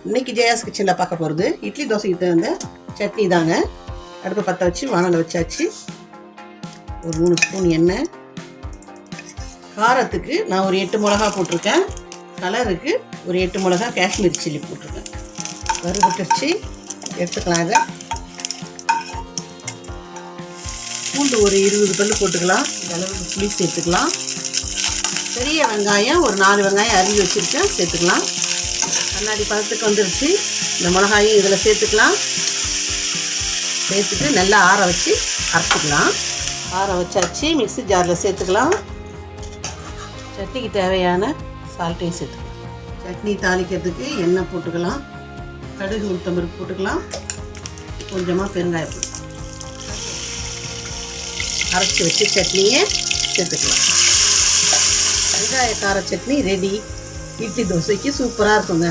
இன்னைக்கு ஜெயாஸ் கிச்சனில் பார்க்க போகிறது இட்லி தோசைக்கு தகுந்த சட்னி தாங்க. அடுப்பு பற்ற வச்சு வானலை வச்சாச்சு. ஒரு 3 ஸ்பூன் எண்ணெய். காரத்துக்கு நான் ஒரு 8 மிளகா போட்டிருக்கேன். கலருக்கு ஒரு 8 மிளகா காஷ்மீர் சில்லி போட்டிருக்கேன். வறுபட்டுச்சு, எடுத்துக்கலாம். இதை பூண்டு ஒரு 20 பல்லு போட்டுக்கலாம். இந்த அளவுக்கு புளி சேர்த்துக்கலாம். பெரிய வெங்காயம் ஒரு 4 வெங்காயம் அரிஞ்சு வச்சுருக்கேன், சேர்த்துக்கலாம். கண்ணாடி பதத்துக்கு வந்துருச்சு. இந்த மிளகாயும் இதில் சேர்த்துக்கலாம். சேர்த்துட்டு நல்லா ஆற வச்சு அரைச்சிக்கலாம். ஆற வச்சாச்சு. மிக்ஸி ஜாரில் சேர்த்துக்கலாம். சட்னிக்கு தேவையான சால்ட்டையும் சேர்த்துக்கலாம். சட்னி தாளிக்கிறதுக்கு எண்ணெய் போட்டுக்கலாம். கடுகு உளுத்தம்பருப்பு போட்டுக்கலாம். கொஞ்சமாக பெருங்காயம் போட்டுக்கலாம். அரைச்சி வச்சு சட்னியை சேர்த்துக்கலாம். வெங்காய கார சட்னி ரெடி. இட்லி தோசைக்கு சூப்பராக இருக்குங்க.